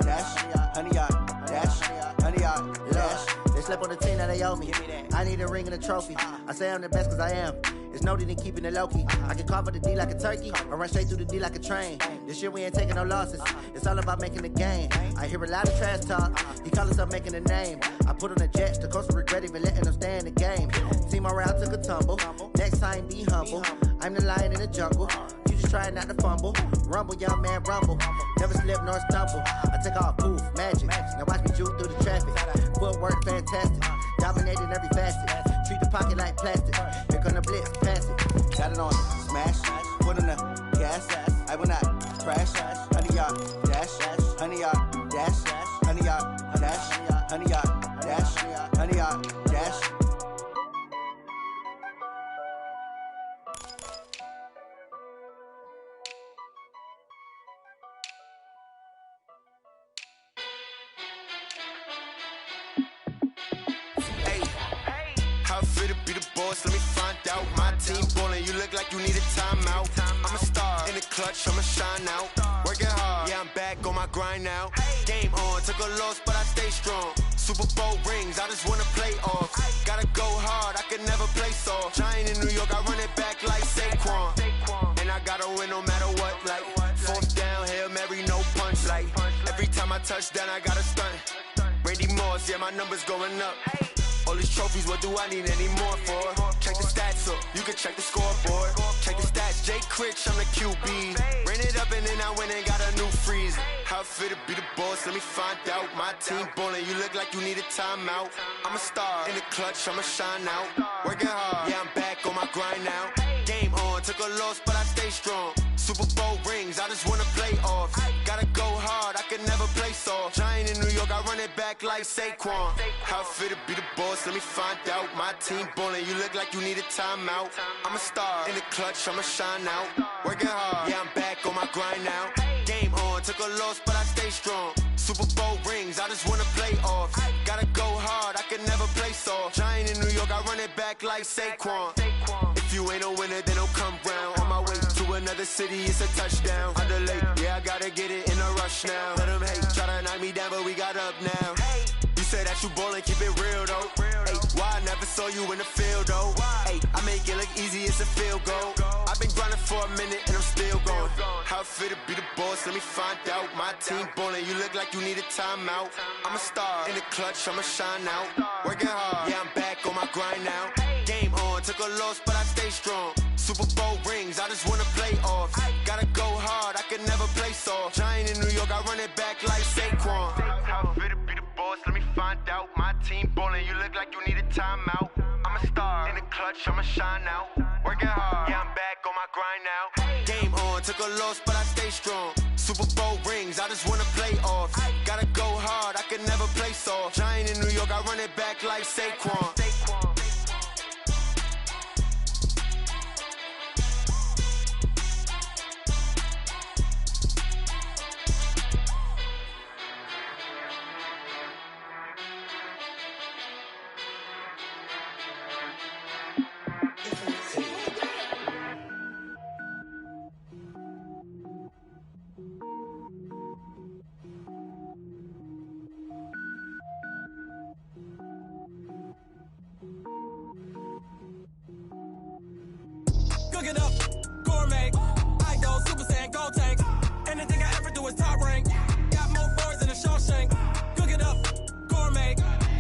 dash, honey yard, dash, honey yard, dash. They slept on the team that they owe me. I need a ring and a trophy. I say I'm the best cause I am. It's noted in keeping it low-key. I can carve up the D like a turkey or run straight through the D like a train. This year we ain't taking no losses. It's all about making the game. I hear a lot of trash talk. He call himself making a name. I put on the Jets. The coach will regret even letting them stay in the game. Team morale took a tumble. Next time be humble. I'm the lion in the jungle. You just trying not to fumble. Rumble, young man, rumble. Never slip nor stumble. I take off, poof, magic. Now watch me juke through the traffic. Footwork fantastic. Dominating every facet. Treat the pocket like plastic. Here come the blitz, pass it. Got it on, smash. Put on the gas. I will not crash. Honey yard, dash. Honey yard, dash. Honey yard, dash. Honey yard, dash. Honey yard, dash. Let me find out. My team ballin', you look like you need a timeout. I'm a star in the clutch, I'ma shine out. Working hard, yeah, I'm back on my grind now. Game on, took a loss, but I stay strong. Super Bowl rings, I just wanna play off. Gotta go hard, I can never play soft. Giant in New York, I run it back like Saquon. And I gotta win no matter what, like fourth down, Hail Mary, no punch. Like every time I touch down, I gotta stunt. Randy Moss, yeah, my numbers going up. All these trophies, what do I need any more for? Check the stats up, you can check the scoreboard. Check the stats, Jay Critch, I'm the QB. Ran it up and then I went and got a new freeze. How it feel to be the boss, let me find out. My team ballin', you look like you need a timeout. I'm a star in the clutch, I'ma shine out. Working hard, yeah, I'm back on my grind now. Game on, took a loss, but I stay strong. Super Bowl rings, I just wanna play off. Gotta go hard, I can never play soft. Giant in New York, I run it back like Saquon. How it feel to be the boss, let me find out. My team ballin', you look like you need a timeout. I'm a star in the clutch, I'ma shine out. Working hard, yeah, I'm back on my grind now. Game on, took a loss, but I stay strong. Super Bowl rings, I just wanna play off. Gotta go hard, I can never play soft. Giant in New York, I run it back like Saquon. If you ain't a winner, then don't come round. On my way to another city, it's a touchdown. Under late, yeah, I gotta get it in a rush now. Let them hate, try to knock me down, but we got up now. You say that you ballin', keep it real though. Hey, why I never saw you in the field though? Hey, I make it look easy, it's a field goal. I've been grinding for a minute and I'm still going. How it feel to be the boss, let me find out. My team ballin', you look like you need a timeout. I'm a star in the clutch, I'ma shine out. Working hard, yeah, I'm back on my grind now. Game on, took a loss, but I stay strong. Super Bowl rings, I just wanna play off. Gotta go hard, I can never play soft. Giant in New York, I run it back like Saquon. How it feel to be the boss, let me find out. My team ballin', you look like you need a timeout. I'm a star in the clutch, I'ma shine out. Working hard, yeah, I'm back on my grind now. Game on, took a loss, but I stay strong. Super Bowl rings, I just wanna play off. Gotta go hard, I can never play soft. Giant in New York, I run it back like Saquon. Cook it up, gourmet. I go Super Saiyan, gold tank. Anything I ever do is top rank. Got more boys than a Shawshank. Cook it up, gourmet.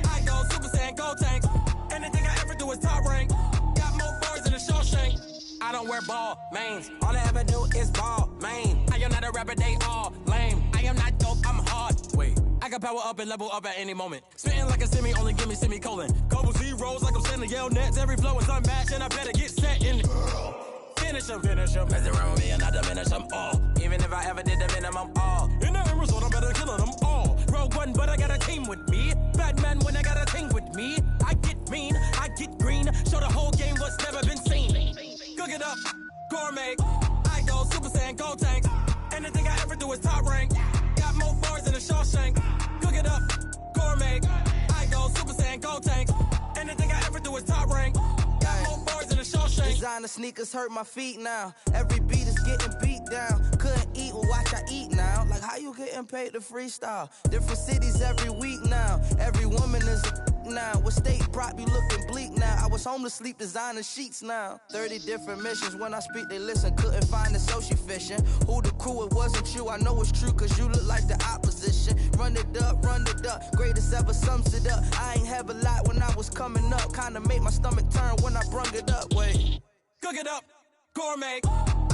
I go Super Saiyan, gold tank. Anything I ever do is top rank. Got more boys than a Shawshank. I don't wear ball mains. All I ever do is ball main. I am not a rapper, they all lame. I am not dope, I'm hard. Wait, I can power up and level up at any moment. Spitting like a semi, only give me semicolon. Couple zeros like I'm sending yell nets. Every flow is unmatched and I better get set in. Finish them. Mess around with me and I diminish them all. Even if I ever did the minimum all. In the end result, I'm better killing them all. Rogue One, but I got a team with me. Batman when I got a thing with me. I get mean, I get green. Show the whole game what's never been seen. Cook it up, gourmet. I go Super Saiyan, gold tank. Anything I ever do is top rank. Got more bars than a Shawshank. Cook it up, gourmet. I go Super Saiyan, gold tank. Anything I ever do is top rank. Got more bars than a Shawshank. Designer sneakers hurt my feet now. Every beat is getting beat down. Couldn't eat, well watch I eat now. Like how you getting paid to freestyle? Different cities every week now. Every woman is a now. With state prop, you looking bleak now. I was home to sleep designing sheets now. 30 different missions. When I speak, they listen. Couldn't find the social fishing. Who the crew, it wasn't you. I know it's true, cause you look like the opposition. Run it up, greatest ever sums it up. I ain't have a lot when I was coming up. Kinda made my stomach turn when I brung it up. Wait. Cook it up, gourmet.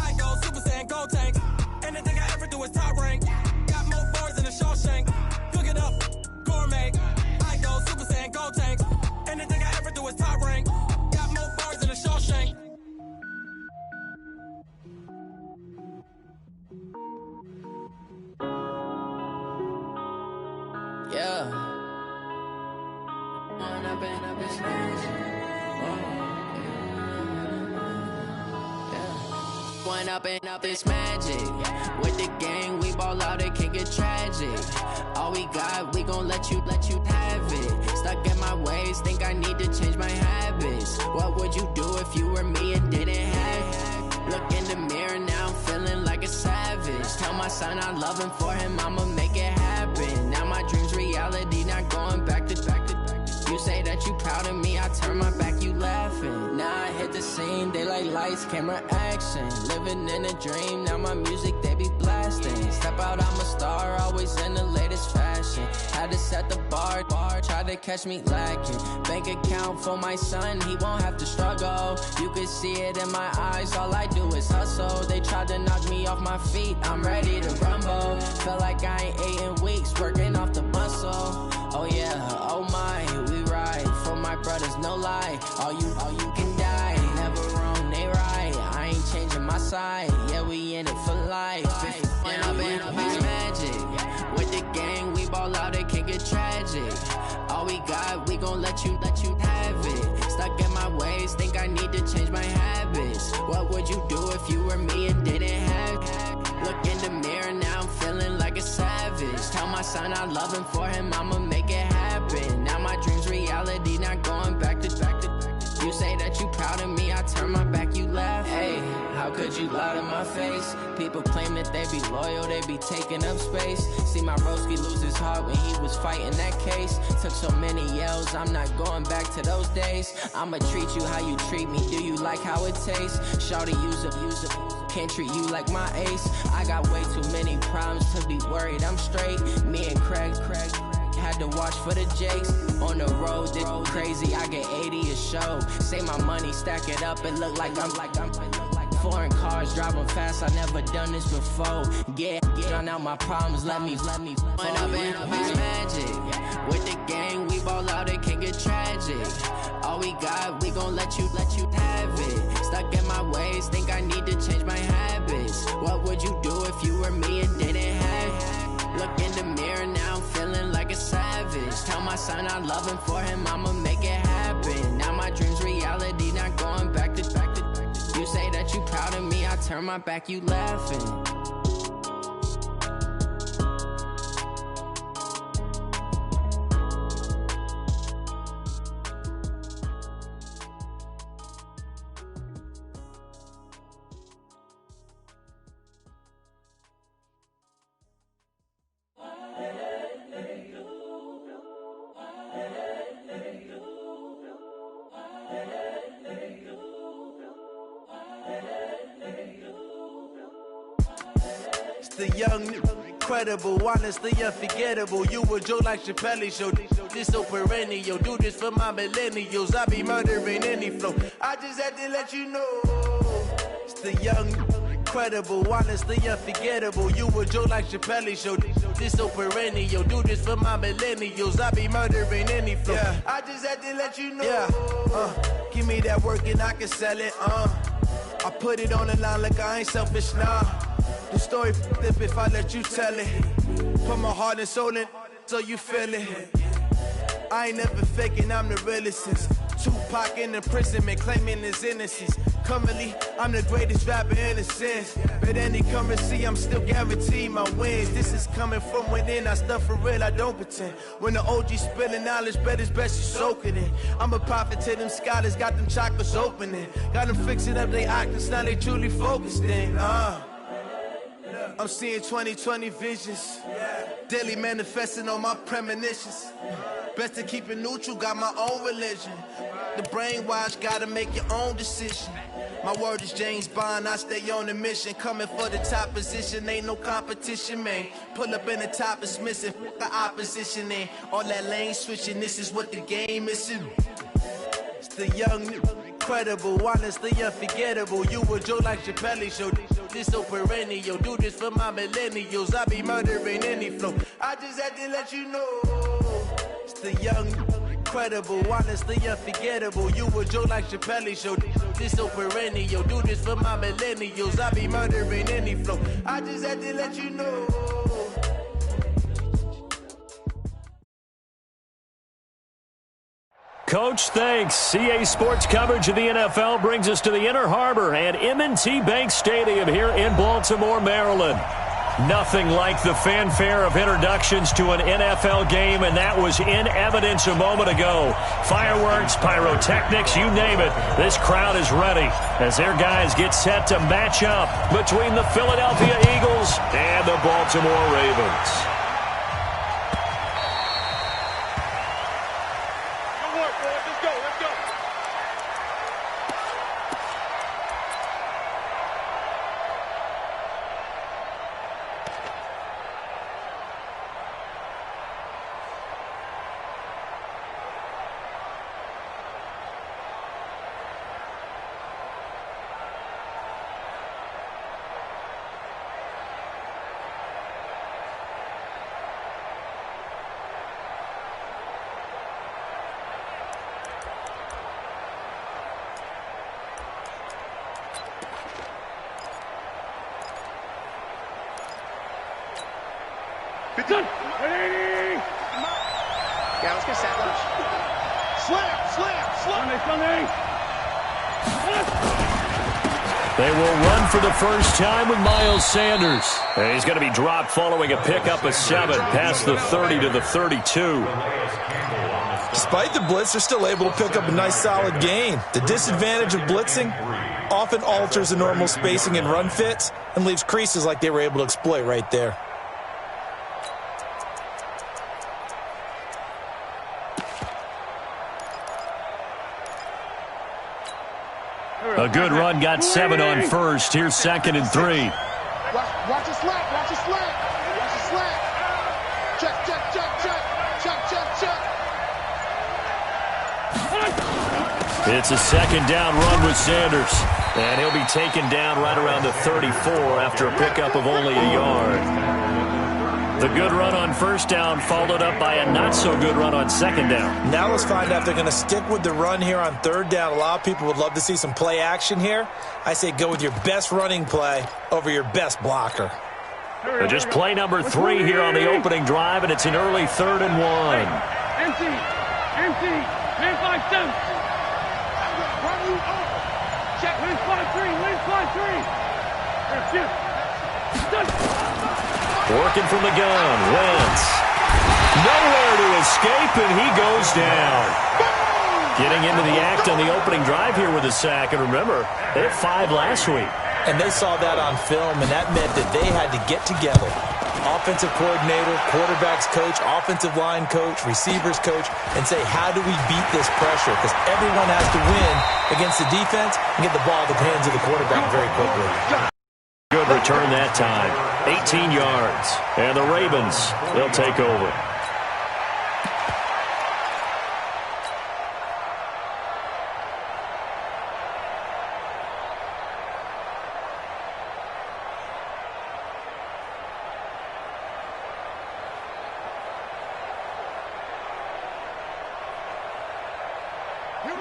I go Super Saiyan, go tank. Anything I ever do is top rank. Got more bars than a Shawshank. Cook it up, gourmet. I go Super Saiyan, go tank. Anything I ever do is top rank. Got more bars than a Shawshank. Yeah. One up and up, it's magic. With the gang, we ball out, it can get tragic. All we got, we gon' let you have it. Stuck in my ways, think I need to change my habits. What would you do if you were me and didn't have it? Look in the mirror, now I'm feeling like a savage. Tell my son I love him, for him I'ma make it happen. Now my dream's reality, not going back to. You say that you proud of me, I turn my back, you laughing. Now I hit the scene, they like lights, camera, action. Living in a dream, now my music, they be blasting. Step out, I'm a star, always in the latest fashion. Had to set the bar, try to catch me lacking. Bank account for my son, he won't have to struggle. You can see it in my eyes, all I do is hustle. They tried to knock me off my feet, I'm ready to rumble. Feel like I ain't ate in weeks, working off the muscle. Oh yeah, oh my, we ride for my brothers, no lie. All you can die, never wrong, they right. I ain't changing my side, yeah, we in it for life. And up it's magic. With the gang, we ball out, it can get tragic. All we got, we gon' let you have it. Stuck in my ways, think I need to change my habits. What would you do if you were me and didn't have it? Look in the mirror, now I'm feeling like a savage. Tell my son I love him, for him I'ma make it happen. Now my dream's reality, not going back to. You say that you proud of me, I turn my back, you laugh. Hey, how could you lie to my face? People claim that they be loyal, they be taking up space. See my broski lose his heart when he was fighting that case. Took so many yells, I'm not going back to those days. I'ma treat you how you treat me, do you like how it tastes? Shawty, use up, can't treat you like my ace. I got way too many problems to be worried, I'm straight. Me and Craig had to watch for the Jakes. On the road, this crazy, I get 80 a show. Say my money, stack it up, it look like I'm foreign cars, driving fast, I never done this before. Get drown out my problems, let me One up and up, it's magic. With the gang, we ball out, it can get tragic. All we got, we gon' let you have it. Stuck in my ways, think I need to change my habits. What would you do if you were me and didn't have it? Look in the mirror, now I'm feeling like a savage. Tell my son I love him, for him I'ma make it happen. Now my dream's reality, not going back to. You say that you proud of me, I turn my back, you laughing. The young, incredible, honestly unforgettable. You a Joe like Chappelle show. This so perennial. Do this for my millennials. I be murdering any flow. I just had to let you know. It's the young, incredible, honestly unforgettable. You a Joe like Chappelle show. This so perennial. Do this for my millennials. I be murdering any flow. Yeah. I just had to let you know. Yeah. Give me that work and I can sell it. I put it on the line like I ain't selfish, nah. The story flip if I let you tell it. Put my heart and soul in so you feel it. I ain't never faking, I'm the realest since Tupac in imprisonment, claiming his innocence. Currently, I'm the greatest rapper in a sense. But any currency, I'm still guaranteed my wins. This is coming from within, I stuff for real, I don't pretend. When the OG spilling knowledge, bet it's best you soak it in. I'm a prophet to them scholars, got them chakras opening. Got them fixing up they octaves, now they truly focused in. I'm seeing 20/20 visions. Daily manifesting on my premonitions. Best to keep it neutral, got my own religion. The brainwash, gotta make your own decision. My word is James Bond, I stay on the mission. Coming for the top position, ain't no competition, man. Pull up in the top, it's missing, the opposition ain't. All that lane switching, this is what the game is. It's the young, incredible, honestly unforgettable. You a Joe like Chappelle show. This so perennial, do this for my millennials. I be murdering any flow. I just had to let you know. It's the young, incredible, honestly unforgettable. You a Joe like Chappelle show. This so perennial, do this for my millennials. I be murdering any flow. I just had to let you know. Coach, thanks. CA Sports coverage of the NFL brings us to the Inner Harbor and M&T Bank Stadium here in Baltimore, Maryland. Nothing like the fanfare of introductions to an NFL game, and that was in evidence a moment ago. Fireworks, pyrotechnics, you name it. This crowd is ready as their guys get set to match up between the Philadelphia Eagles and the Baltimore Ravens. Good done. Ready. Yeah, let's get set. Lunch. Slam. They will run for the first time with Miles Sanders. And he's going to be dropped following a pickup of 7 past the 30 to the 32. Despite the blitz, they're still able to pick up a nice solid gain. The disadvantage of blitzing often alters the normal spacing and run fits and leaves creases like they were able to exploit right there. A good run got 7 on first. Here's 2nd and 3. Watch the slant. Check. It's a 2nd down run with Sanders. And he'll be taken down right around the 34 after a pickup of only a yard. The good run on 1st down followed up by a not-so-good run on 2nd down. Now let's find out if they're going to stick with the run here on 3rd down. A lot of people would love to see some play action here. I say go with your best running play over your best blocker. Just play number 3 here on the opening drive, and it's an early 3rd and 1. Empty. Man 5-7. Check. Win 5-3. Working from the gun, Wentz. Nowhere to escape, and he goes down. Getting into the act on the opening drive here with a sack. And remember, they had 5 last week. And they saw that on film, and that meant that they had to get together. Offensive coordinator, quarterbacks coach, offensive line coach, receivers coach, and say, how do we beat this pressure? Because everyone has to win against the defense and get the ball in the hands of the quarterback very quickly. Good return that time. 18 yards. And the Ravens, they'll take over.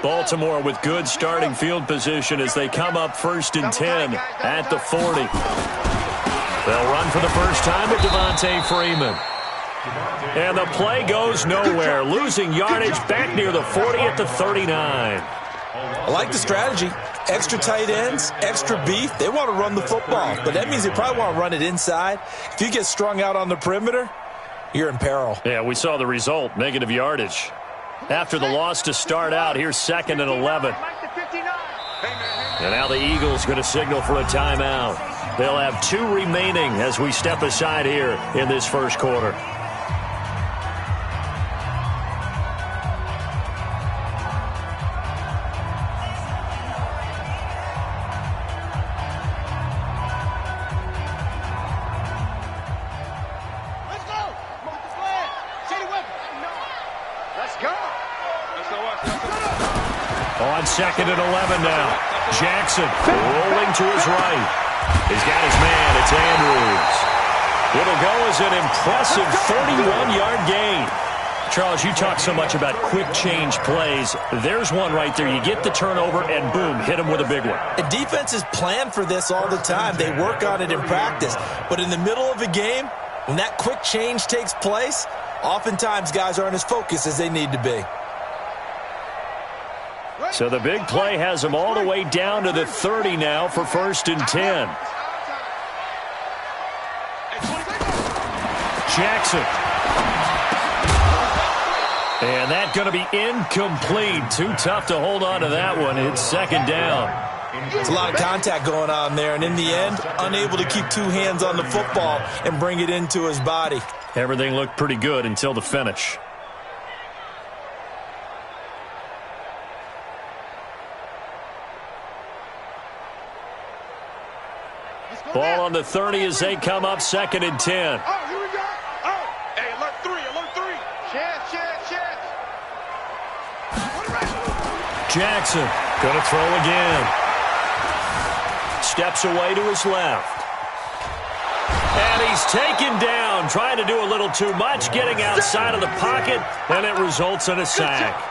Baltimore with good starting field position as they come up 1st and 10 at the 40. They'll run for the first time with Devontae Freeman. And the play goes nowhere, losing yardage back near the 40 at the 39. I like the strategy. Extra tight ends, extra beef. They want to run the football, but that means they probably want to run it inside. If you get strung out on the perimeter, you're in peril. Yeah, we saw the result, negative yardage. After the loss to start out, here's 2nd and 11. And now the Eagles going to signal for a timeout. They'll have 2 remaining as we step aside here in this first quarter. On 2nd and 11 now. Jackson rolling to his right. He's got his man. It's Andrews. It'll go as an impressive 31-yard gain. Charles, you talk so much about quick change plays. There's one right there. You get the turnover and boom, hit him with a big one. The defenses plan for this all the time. They work on it in practice. But in the middle of a game, when that quick change takes place, oftentimes guys aren't as focused as they need to be. So the big play has them all the way down to the 30 now for 1st and 10. Jackson. And that's going to be incomplete. Too tough to hold on to that one. It's 2nd down. There's a lot of contact going on there, and in the end, unable to keep 2 hands on the football and bring it into his body. Everything looked pretty good until the finish. Ball on the 30 as they come up 2nd and 10. Oh, here we go. Oh, hey, alert 3, alert 3. Chance. Jackson going to throw again. Steps away to his left. And he's taken down, trying to do a little too much, getting outside of the pocket, and it results in a sack.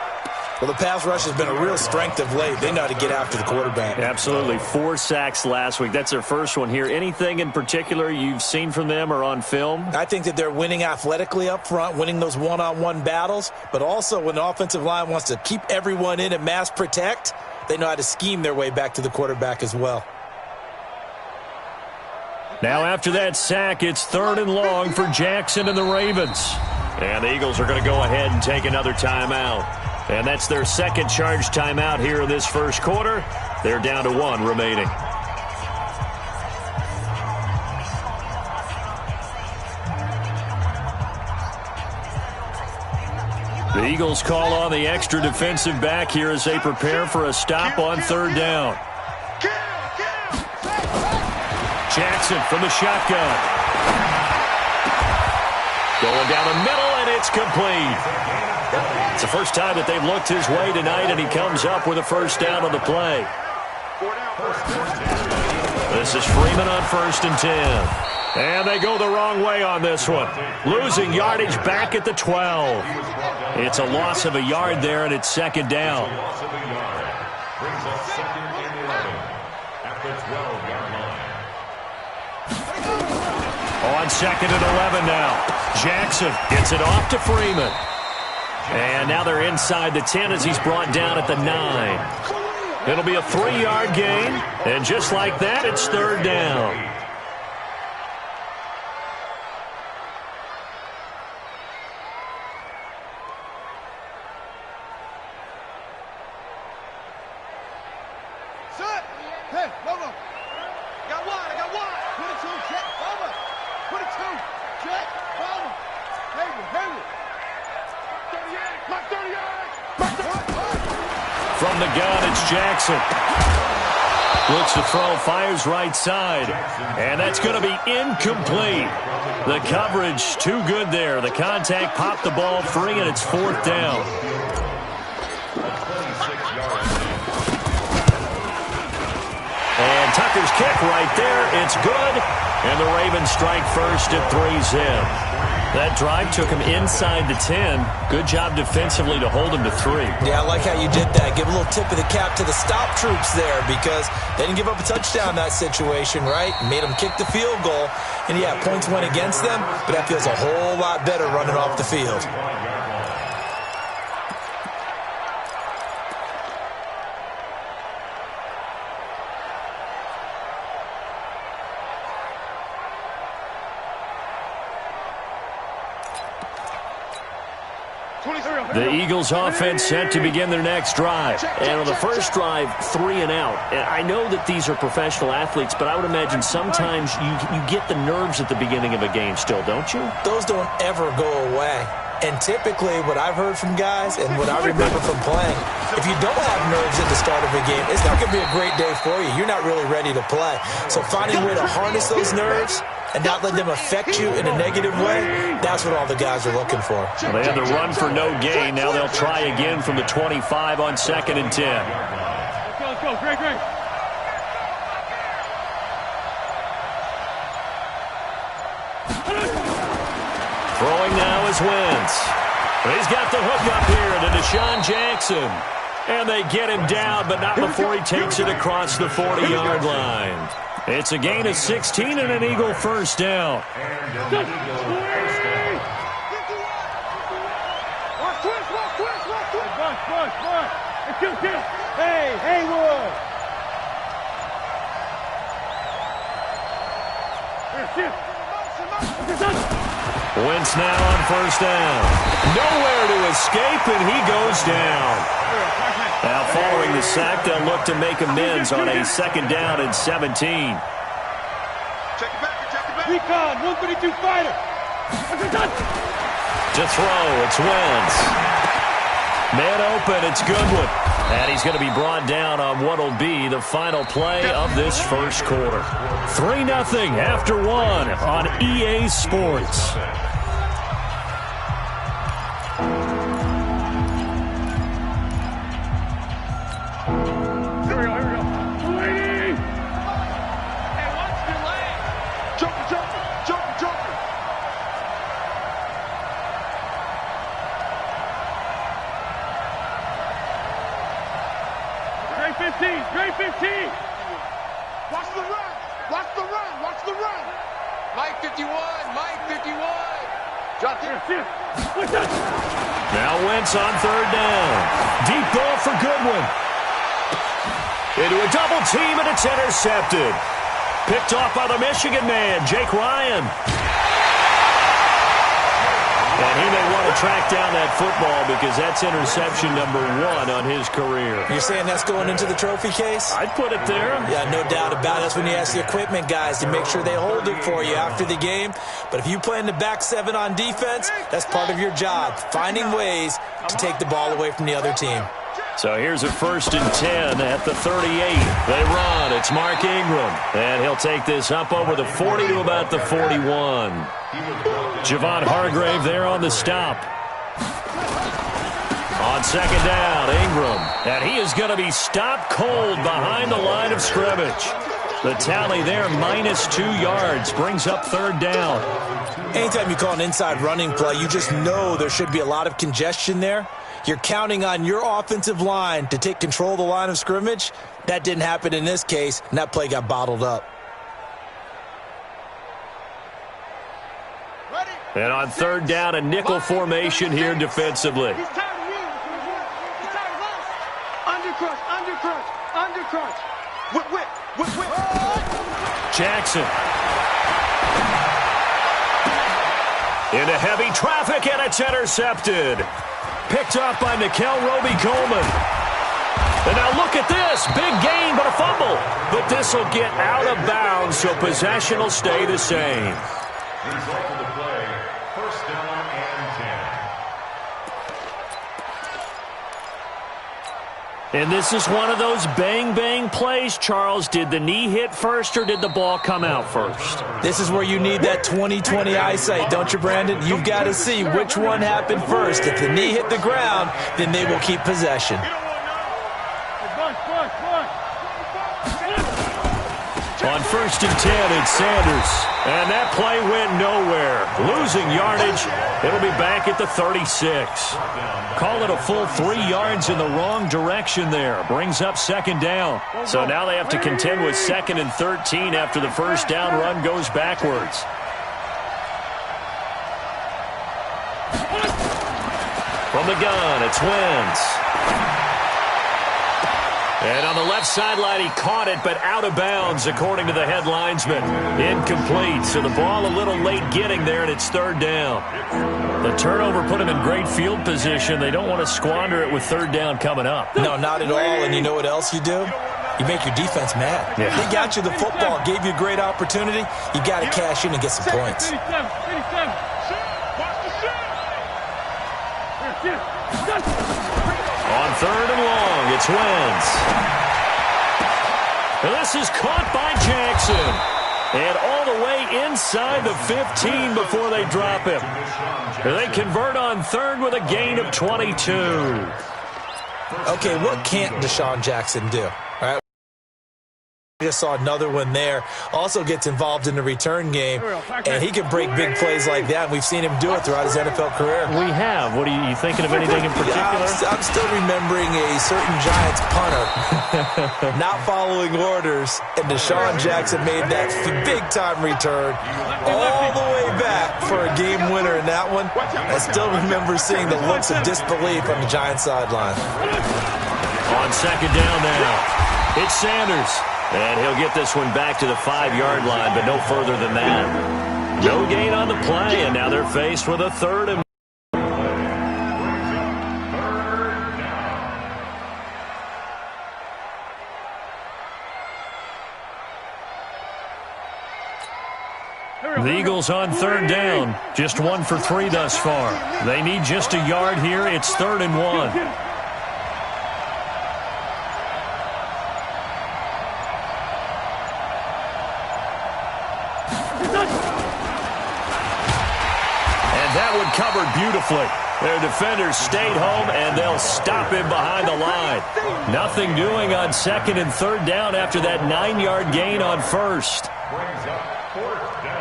Well, the pass rush has been a real strength of late. They know how to get after the quarterback. Absolutely. 4 sacks last week. That's their first one here. Anything in particular you've seen from them or on film? I think that they're winning athletically up front, winning those one-on-one battles, but also when the offensive line wants to keep everyone in and mass protect, they know how to scheme their way back to the quarterback as well. Now after that sack, it's 3rd and long for Jackson and the Ravens. And the Eagles are going to go ahead and take another timeout. And that's their 2nd charge timeout here in this first quarter. They're down to 1 remaining. The Eagles call on the extra defensive back here as they prepare for a stop on 3rd down. Jackson from the shotgun. Going down the middle, and it's complete. It's the first time that they've looked his way tonight, and he comes up with a 1st down on the play. This is Freeman on 1st and 10. And they go the wrong way on this one. Losing yardage back at the 12. It's a loss of a yard there, and it's 2nd down. On 2nd and 11 now. Jackson gets it off to Freeman. And now they're inside the 10 as he's brought down at the 9. It'll be a 3-yard gain. And just like that, it's 3rd down. Hey, Logo. I got one. 22, check, over. 22, check, over. Hayward. 38, my 38. From the gun, it's Jackson. Looks to throw, fires right side. And that's going to be incomplete. The coverage too good there. The contact popped the ball free, and it's 4th down. And Tucker's kick right there. It's good. And the Ravens strike first at 3-zip. That drive took him inside the 10. Good job defensively to hold him to 3. Yeah, I like how you did that. Give a little tip of the cap to the stop troops there because they didn't give up a touchdown in that situation, right? Made them kick the field goal. And, yeah, points went against them, but that feels a whole lot better running off the field. The Eagles offense set to begin their next drive. And on the first drive, 3 and out. And I know that these are professional athletes, but I would imagine sometimes you get the nerves at the beginning of a game still, don't you? Those don't ever go away. And typically what I've heard from guys and what I remember from playing, if you don't have nerves at the start of a game, it's not going to be a great day for you. You're not really ready to play. So finding a way to harness those nerves and not let them affect you in a negative way, that's what all the guys are looking for. Well, they had the run for no gain. Now they'll try again from the 25 on 2nd and 10. Let's go. Great. Throwing now is Wentz. He's got the hook up here to Deshaun Jackson. And they get him down, but not before he takes it across the 40-yard line. It's a gain of 16 and an Eagle first down. Watch twist. Let's kill. Hey, Haywood. Wentz now on first down. Nowhere to escape, and he goes down. Now following the sack, they'll look to make amends on a 2nd down and 17. Check it back. Recon, 132 fighter. To throw, it's Wentz. Man open, it's Goodwin. And he's going to be brought down on what will be the final play of this first quarter. 3-0 after 1 on EA Sports. Here we go. Lady! Hey, what's delay? Joker. 15. Watch the run. Mike 51. Drop there. Now Wentz on 3rd down. Deep ball for Goodwin. Into a double team, and it's intercepted. Picked off by the Michigan man, Jake Ryan. And he may want to track down that football because that's interception number 1 on his career. You're saying that's going into the trophy case? I'd put it there. Yeah, no doubt about it. That's when you ask the equipment guys to make sure they hold it for you after the game. But if you play in the back 7 on defense, that's part of your job, finding ways to take the ball away from the other team. So here's a 1st and 10 at the 38. They run. It's Mark Ingram. And he'll take this up over the 40 to about the 41. Javon Hargrave there on the stop. On 2nd down, Ingram. And he is going to be stopped cold behind the line of scrimmage. The tally there, -2 yards, brings up 3rd down. Anytime you call an inside running play, you just know there should be a lot of congestion there. You're counting on your offensive line to take control of the line of scrimmage. That didn't happen in this case, and that play got bottled up. And on 3rd down, a nickel formation here defensively. He's tired of you. He's tired of us. Undercrunch. Whip. Jackson. Into heavy traffic, and it's intercepted. Picked off by Nickel Roby-Coleman. And now look at this. Big gain, but a fumble. But this will get out of bounds, so possession will stay the same. Result of the play, 1st down and 10. And this is one of those bang-bang plays, Charles. Did the knee hit first or did the ball come out first? This is where you need that 20/20 eyesight, don't you, Brandon? You've got to see which one happened first. If the knee hit the ground, then they will keep possession. On 1st and 10, it's Sanders. And that play went nowhere. Losing yardage. It'll be back at the 36. Call it a full 3 yards in the wrong direction there. Brings up 2nd down. So now they have to contend with 2nd and 13 after the 1st down run goes backwards. From the gun, it's Wentz. And on the left sideline, he caught it, but out of bounds, according to the head linesman. Incomplete. So the ball a little late getting there, and it's third down. The turnover put him in great field position. They don't want to squander it with third down coming up. No, not at all. And you know what else you do? You make your defense mad. Yeah. They got you the football, gave you a great opportunity. You got to cash in and get some points. On third and long, it's Wentz. And this is caught by Jackson. And all the way inside the 15 before they drop him. And they convert on third with a gain of 22. Okay, what can't Deshaun Jackson do? All right. Just saw another one there. Also gets involved in the return game, and he can break big plays like that. We've seen him do it throughout his NFL career. We have. What are you thinking of anything in particular? I'm still remembering a certain Giants punter not following orders, and Deshaun Jackson made that big-time return all the way back for a game winner in that one. I still remember seeing the looks of disbelief on the Giants sideline. On second down now, it's Sanders. And he'll get this one back to the 5-yard line, but no further than that. No gain on the play, and now they're faced with a third and the Eagles on third down, just 1 for 3 thus far. They need just a yard here. It's 3rd and 1. Covered beautifully. Their defenders stayed home, and they'll stop him behind the line. Nothing doing on 2nd and 3rd down after that 9-yard gain on 1st. Brings up 4th down.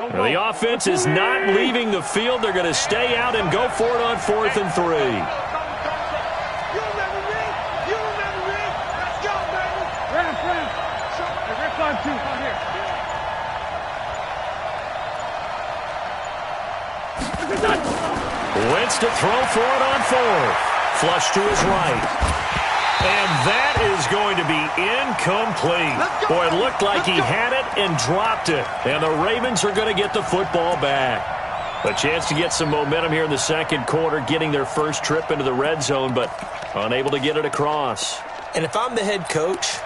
The offense is not leaving the field. They're going to stay out and go for it on 4th and 3. Wentz to throw for it on 4th. Flush to his right. And that is going to be incomplete. Boy, it looked like he had it and dropped it. And the Ravens are going to get the football back. A chance to get some momentum here in the second quarter, getting their first trip into the red zone, but unable to get it across. And if I'm the head coach,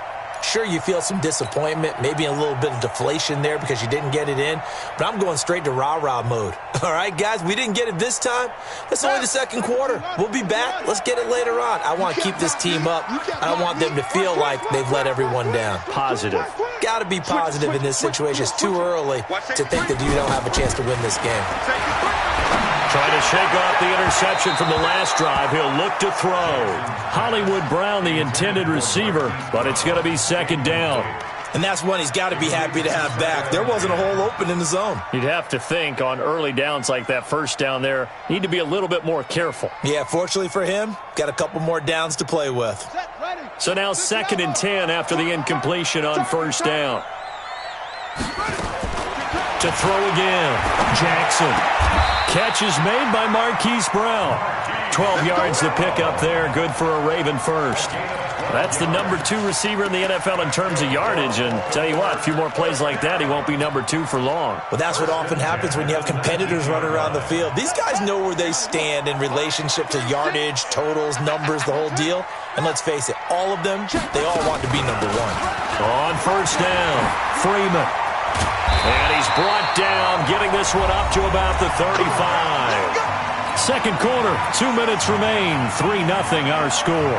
sure, you feel some disappointment, maybe a little bit of deflation there because you didn't get it in, but I'm going straight to rah-rah mode. All right, guys, we didn't get it this time. That's only the second quarter. We'll be back. Let's get it later on. I want to keep this team up. I don't want them to feel like they've let everyone down. Positive. Got to be positive in this situation. It's too early to think that you don't have a chance to win this game. Trying to shake off the interception from the last drive. He'll look to throw. Hollywood Brown, the intended receiver, but it's going to be 2nd down. And that's one he's got to be happy to have back. There wasn't a hole open in the zone. You'd have to think on early downs like that first down there, need to be a little bit more careful. Yeah, fortunately for him, got a couple more downs to play with. So now 2nd and 10 after the incompletion on 1st down. To throw again, Jackson. Catch is made by Marquise Brown. 12 yards to pick up there. Good for a Raven first. That's the number 2 receiver in the NFL in terms of yardage. And tell you what, a few more plays like that, he won't be number 2 for long. Well, that's what often happens when you have competitors running around the field. These guys know where they stand in relationship to yardage, totals, numbers, the whole deal. And let's face it, all of them, they all want to be number 1. On 1st down, Freeman. And he's brought down, getting this one up to about the 35. Second quarter, 2 minutes remain, 3-0 our score.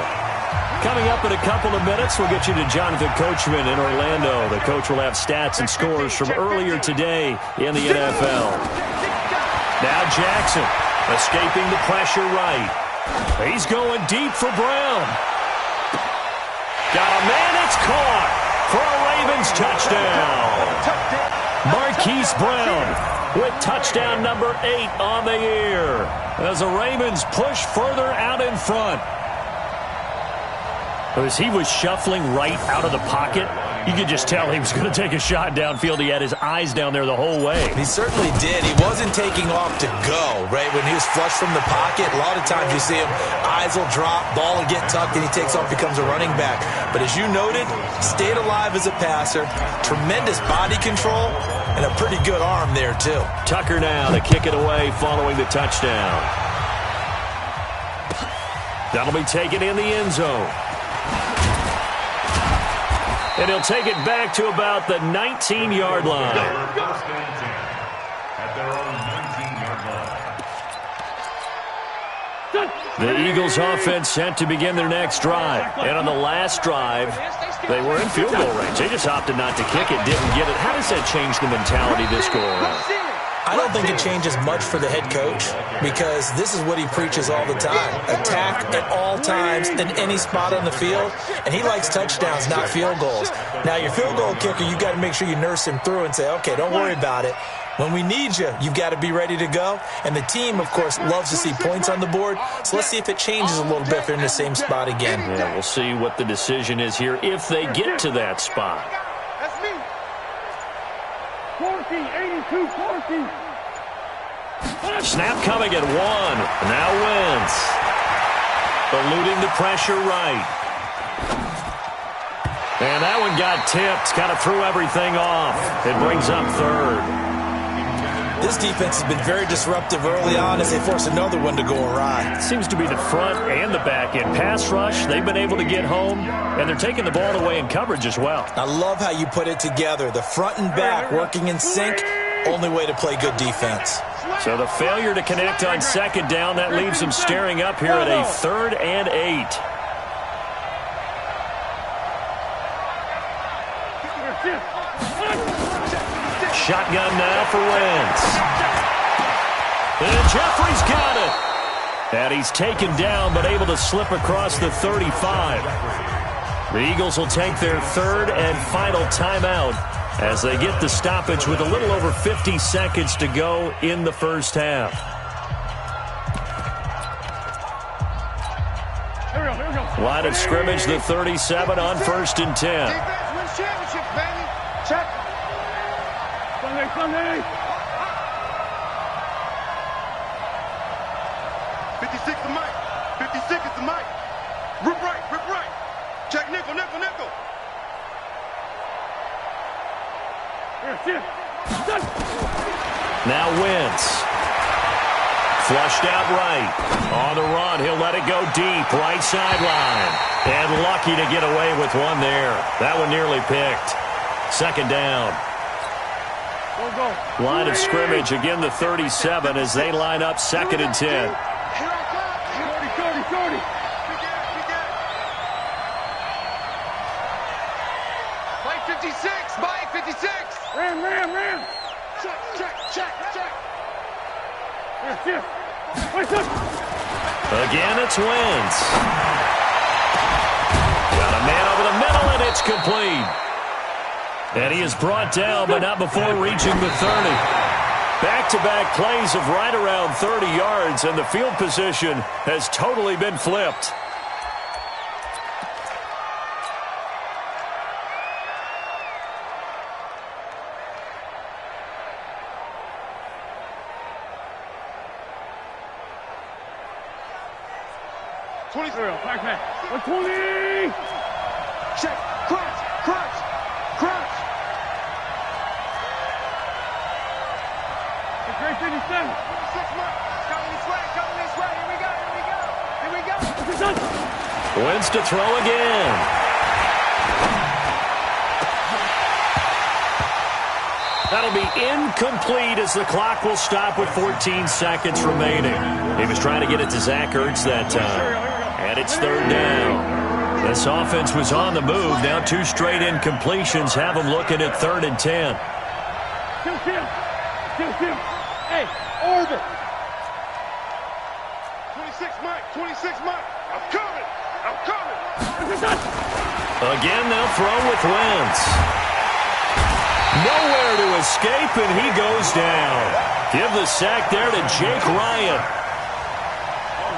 Coming up in a couple of minutes, we'll get you to Jonathan Coachman in Orlando. The coach will have stats and scores from earlier today in the NFL. Now Jackson Escaping the pressure right. He's going deep for Brown. Got a man, it's caught for a Ravens touchdown. Marquise Brown with touchdown number 8 on the year as the Ravens push further out in front. As he was shuffling right out of the pocket, you could just tell he was going to take a shot downfield. He had his eyes down there the whole way. He certainly did. He wasn't taking off to go, right? When he was flush from the pocket, a lot of times you see him, eyes will drop, ball will get tucked, and he takes off, becomes a running back. But as you noted, stayed alive as a passer, tremendous body control, and a pretty good arm there, too. Tucker now to kick it away following the touchdown. That'll be taken in the end zone. And he'll take it back to about the 19-yard line. At their own 19-yard line. The Eagles offense set to begin their next drive. And on the last drive, they were in field goal range. They just opted not to kick it, didn't get it. How does that change the mentality this go around? I don't think it changes much for the head coach because this is what he preaches all the time. Attack at all times in any spot on the field, and he likes touchdowns, not field goals. Now, your field goal kicker, you've got to make sure you nurse him through and say, okay, don't worry about it. When we need you, you've got to be ready to go. And the team, of course, loves to see points on the board. So let's see if it changes a little bit if they're in the same spot again. Yeah, we'll see what the decision is here if they get to that spot. That's me. 82, 40. Snap coming at 1. Now Wentz. Eluding the pressure right. And that one got tipped. Kind of threw everything off. It brings up 3rd. This defense has been very disruptive early on as they force another one to go awry. Seems to be the front and the back end. Pass rush, they've been able to get home, and they're taking the ball away in coverage as well. I love how you put it together. The front and back working in sync, only way to play good defense. So the failure to connect on 2nd down, that leaves them staring up here at a 3rd and 8. Shotgun now for Wentz. And Jeffrey's got it. And he's taken down but able to slip across the 35. The Eagles will take their 3rd and final timeout as they get the stoppage with a little over 50 seconds to go in the first half. Line of scrimmage, the 37 on 1st and 10. Defense wins championships, baby. Check. Sunday. 56 to Mike. 56 is to Mike. Rip right. Check nickel. Now Wentz. Flushed out right. On the run, he'll let it go deep. Right sideline. And lucky to get away with one there. That one nearly picked. 2nd down. Line of scrimmage, again the 37 as they line up 2nd and 10. Here I come. 40. Mike 56. Mike 56. Ram. Check. Again, it's Wentz. Got a man over the middle, and it's complete. And he is brought down, but not before reaching the 30. Back-to-back plays of right around 30 yards, and the field position has totally been flipped. Trackman. 120. Check. Crunch. It's great 57. 56 mark. Coming this way. Here we go. Wentz to throw again. That'll be incomplete as the clock will stop with 14 seconds remaining. He was trying to get it to Zach Ertz that time. And it's 3rd down. This offense was on the move. Now 2 straight incompletions have them looking at 3rd and 10. Hey, orbit. 26 months. I'm coming. I'm coming. Again, they'll throw with Wentz. Nowhere to escape, and he goes down. Give the sack there to Jake Ryan. A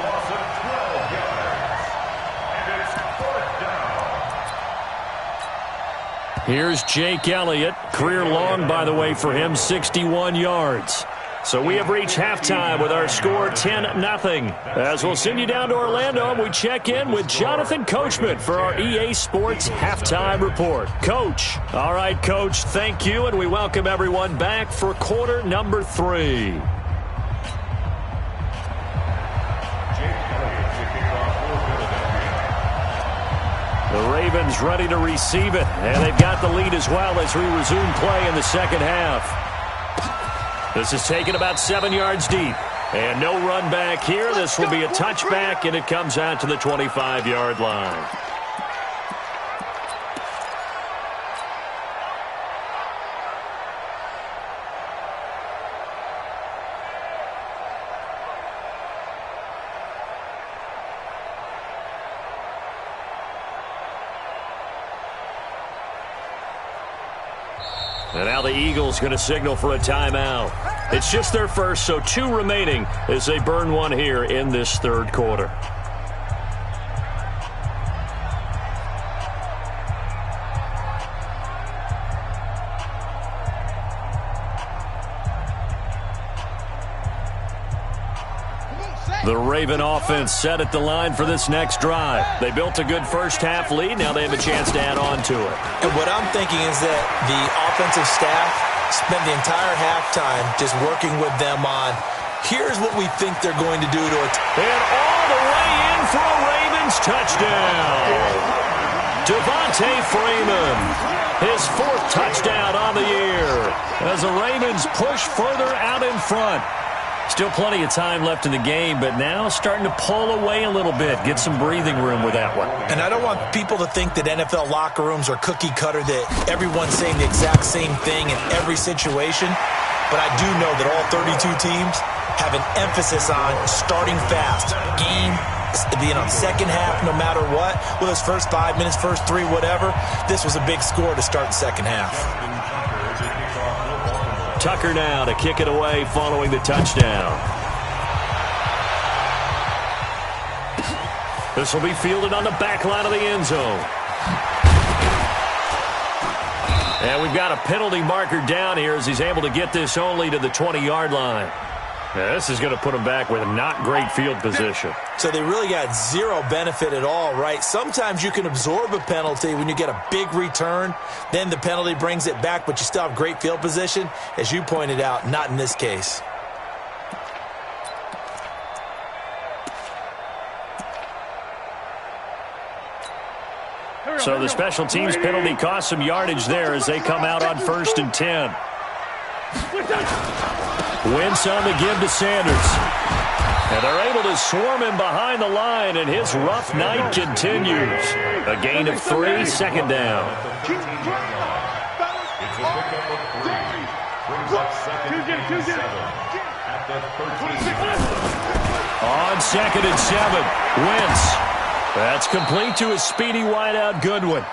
loss of 12 yards. And it's 4th down. Here's Jake Elliott. Career long, by the way, for him, 61 yards. So we have reached halftime with our score 10-0. As we'll send you down to Orlando, and we check in with Jonathan Coachman for our EA Sports Halftime Report. Coach. All right, Coach, thank you, and we welcome everyone back for quarter number 3. The Ravens ready to receive it, and they've got the lead as well as we resume play in the second half. This is taken about 7 yards deep. And no run back here. This will be a touchback, and it comes out to the 25-yard line. And now the Eagles going to signal for a timeout. It's just their first, so 2 remaining as they burn one here in this third quarter. The Raven offense set at the line for this next drive. They built a good first-half lead. Now they have a chance to add on to it. And what I'm thinking is that the offensive staff spent the entire halftime just working with them on, here's what we think they're going to do to it. And all the way in for a Ravens touchdown. Devontae Freeman, his 4th touchdown on the year as the Ravens push further out in front. Still plenty of time left in the game, but now starting to pull away a little bit, get some breathing room with that one. And I don't want people to think that NFL locker rooms are cookie cutter, that everyone's saying the exact same thing in every situation. But I do know that all 32 teams have an emphasis on starting fast. Game, second half, no matter what. Well, those first 5 minutes, first 3, whatever. This was a big score to start the second half. Tucker now to kick it away following the touchdown. This will be fielded on the back line of the end zone. And we've got a penalty marker down here as he's able to get this only to the 20-yard line. Now, this is going to put him back with not great field position. So they really got zero benefit at all, right? Sometimes you can absorb a penalty when you get a big return. Then the penalty brings it back, but you still have great field position. As you pointed out, not in this case. So the special teams penalty cost some yardage there as they come out on 1st and 10. Wentz on the give to Sanders. And they're able to swarm him behind the line, and his rough night continues. A gain of 3, second down. On 2nd and 7, Wentz. That's complete to a speedy wideout Goodwin.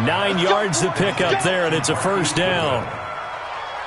9 yards to pick up there, and it's a first down.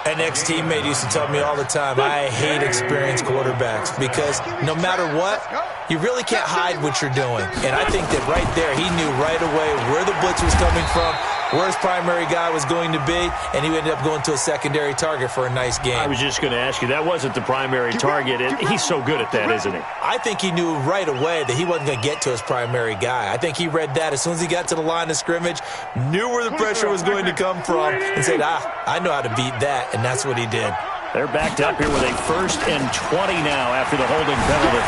An ex-teammate used to tell me all the time, I hate experienced quarterbacks because no matter what, you really can't hide what you're doing. And I think that right there, he knew right away where the blitz was coming from, where his primary guy was going to be, and he ended up going to a secondary target for a nice game. I was just going to ask you, that wasn't the primary target. He's so good at that, isn't he? I think he knew right away that he wasn't going to get to his primary guy. I think he read that as soon as he got to the line of scrimmage, knew where the pressure was going to come from, and said, I know how to beat that, and that's what he did. They're backed up here with a 1st and 20 now after the holding penalty.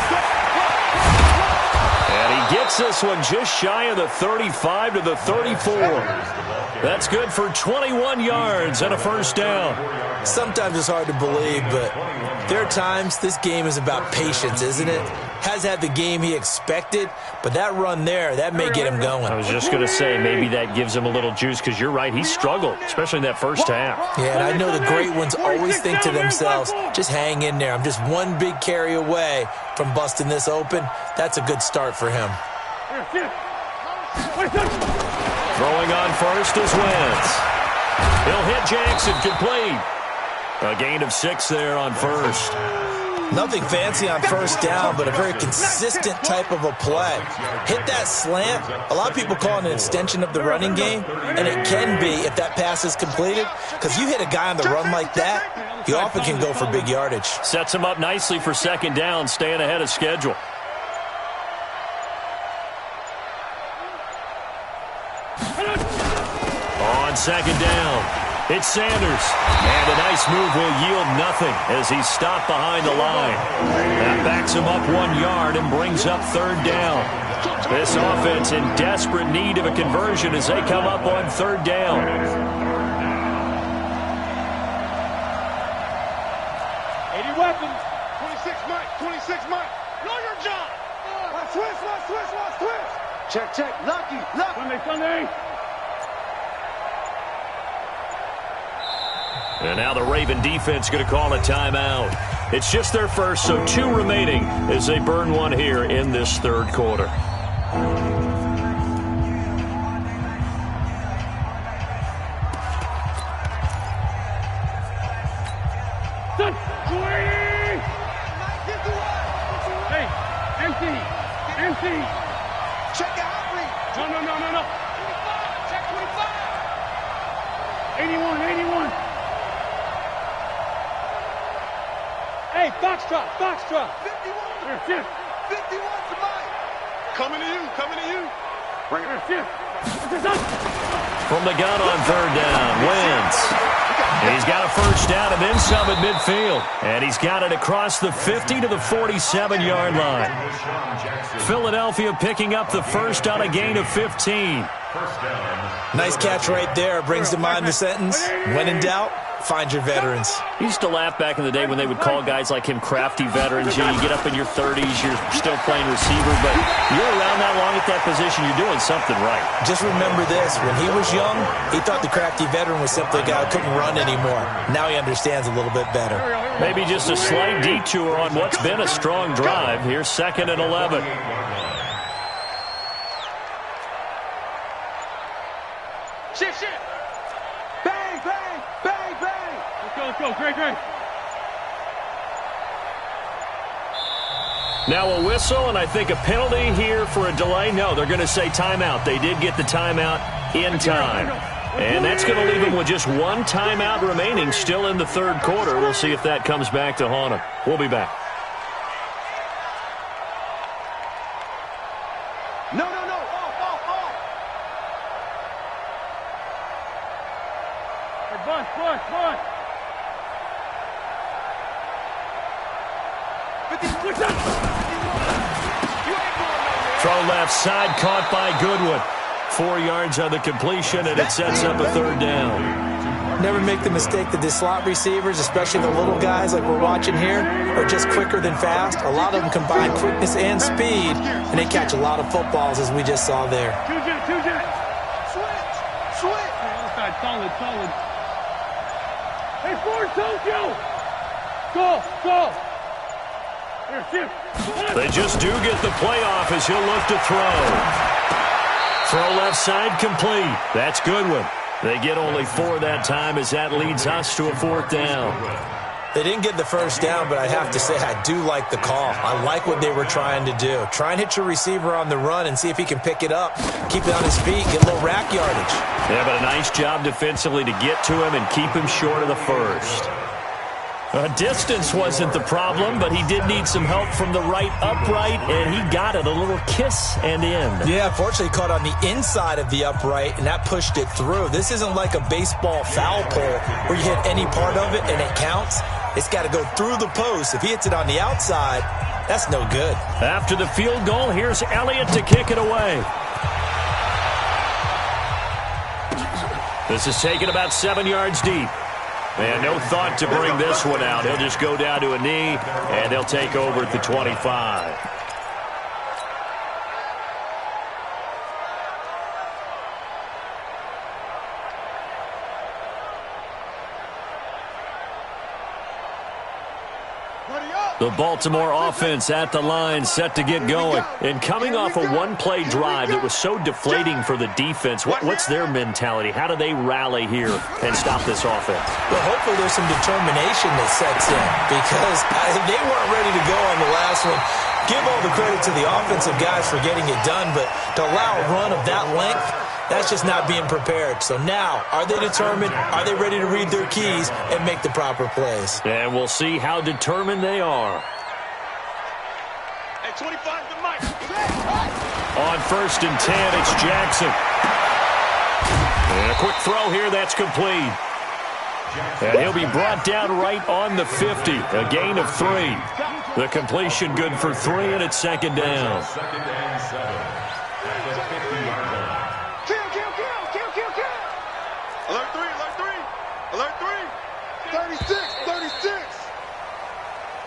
And he gets this one just shy of the 35 to the 34. That's good for 21 yards and a first down. Sometimes it's hard to believe, but there are times this game is about patience, isn't it? Has had the game he expected, but that run there, that may get him going. I was just going to say, maybe that gives him a little juice, because you're right, he struggled, especially in that first half. Yeah, and I know the great ones always think to themselves, just hang in there. I'm just one big carry away from busting this open. That's a good start for him. Throwing on first is Wentz. He'll hit Jackson, complete. A gain of 6 there on first. Nothing fancy on first down, but a very consistent type of a play. Hit that slant. A lot of people call it an extension of the running game, and it can be if that pass is completed, because you hit a guy on the run like that, he often can go for big yardage. Sets him up nicely for second down, staying ahead of schedule. On second down, it's Sanders. And a nice move will yield nothing as he's stopped behind the line. That backs him up 1 yard and brings up third down. This offense in desperate need of a conversion as they come up on third down. 80 weapons. 26 Mike. 26 Mike. Know your job. Watch twist. Watch twist. Watch twist. Check. Lucky. Sunday. And now the Raven defense going to call a timeout. It's just their first, so 2 remaining as they burn one here in this third quarter. Hey, empty. Check out. No. 25. Check 25. 81. Hey, Foxtrot. 51. 51 to Mike. Coming to you. Bring it. From the gun on third down, Wentz. He's got a first down and then some at midfield. And he's got it across the 50 to the 47-yard line. Philadelphia picking up the first on a gain of 15. Nice catch right there. Brings to mind the sentence, when in doubt, find your veterans. He used to laugh back in the day when they would call guys like him crafty veterans. You get up in your 30s, you're still playing receiver, but you're around that long at that position, you're doing something right. Just remember this, when he was young, he thought the crafty veteran was simply a guy who couldn't run anymore. Now he understands a little bit better. Maybe just a slight detour on what's been a strong drive. Here's 2nd and 11. Shit. Bang. Let's go. Great. Now a whistle, and I think a penalty here for a delay. No, they're going to say timeout. They did get the timeout in time. And that's going to leave them with just 1 timeout remaining still in the third quarter. We'll see if that comes back to haunt them. We'll be back. No. Off. Hey, Bush. Throw left side, caught by Goodwin. 4 yards on the completion, and it sets up a third down. Never make the mistake that the slot receivers, especially the little guys like we're watching here, are just quicker than fast. A lot of them combine quickness and speed, and they catch a lot of footballs, as we just saw there. Two jet. Switch. Outside, solid. Hey, Ford, Tokyo. Go. They just do get the playoff as he'll look to throw. Throw left side complete. That's Goodwin. They get only 4 that time as that leads us to a 4th down. They didn't get the first down, but I have to say I do like the call. I like what they were trying to do. Try and hit your receiver on the run and see if he can pick it up. Keep it on his feet, get a little rack yardage. Yeah, but a nice job defensively to get to him and keep him short of the first. Distance wasn't the problem, but he did need some help from the right upright, and he got it. A little kiss and in. Yeah, fortunately caught on the inside of the upright, and that pushed it through. This isn't like a baseball foul pole where you hit any part of it and it counts. It's got to go through the post. If he hits it on the outside, that's no good. After the field goal, here's Elliott to kick it away. This is taken about 7 yards deep. And no thought to bring this one out. He'll just go down to a knee, and they'll take over at the 25. The Baltimore offense at the line, set to get going. And coming off a one-play drive that was so deflating for the defense, what's their mentality? How do they rally here and stop this offense? Well, hopefully there's some determination that sets in because they weren't ready to go on the last one. Give all the credit to the offensive guys for getting it done, but to allow a run of that length, that's just not being prepared. So now, are they determined? Are they ready to read their keys and make the proper plays? And we'll see how determined they are. Hey, 25 to Mike. On 1st and 10, it's Jackson. And a quick throw here, that's complete. And he'll be brought down right on the 50. A gain of 3. The completion good for 3, and it's 2nd down. Second and 7 at the 50-yard line. Kill. Alert 3. 36.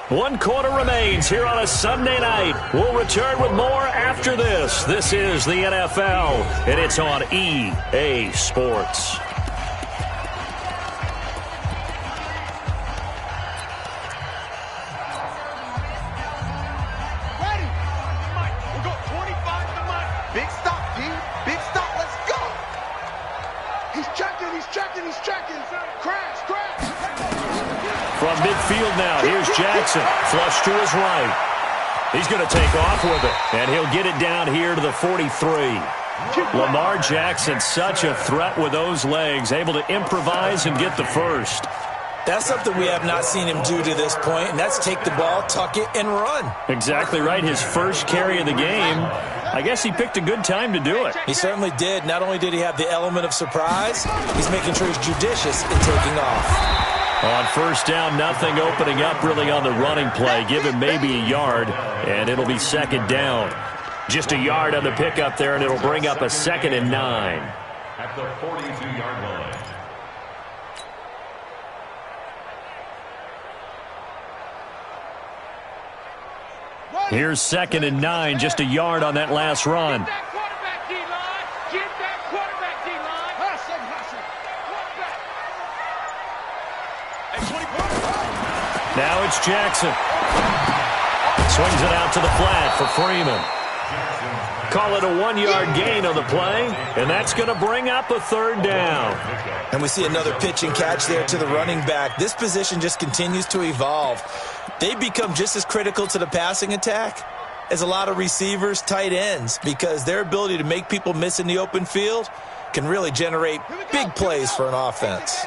1 quarter remains here on a Sunday night. We'll return with more after this. This is the NFL, and it's on EA Sports. From midfield now, here's Jackson. Flush to his right. He's going to take off with it, and he'll get it down here to the 43. Lamar Jackson, such a threat with those legs, able to improvise and get the first. That's something we have not seen him do to this point, and that's take the ball, tuck it, and run. Exactly right. His first carry of the game. I guess he picked a good time to do it. He certainly did. Not only did he have the element of surprise, he's making sure he's judicious in taking off. On 1st down, nothing opening up really on the running play. Give him maybe a yard, and it'll be 2nd down. Just a yard on the pickup there, and it'll bring up a 2nd and 9. At the 42-yard line. Here's 2nd and 9, just a yard on that last run. Now it's Jackson. Swings it out to the flat for Freeman. Call it a 1-yard gain on the play, and that's going to bring up a 3rd down. And we see another pitch and catch there to the running back. This position just continues to evolve. They become just as critical to the passing attack as a lot of receivers, tight ends, because their ability to make people miss in the open field can really generate big plays for an offense.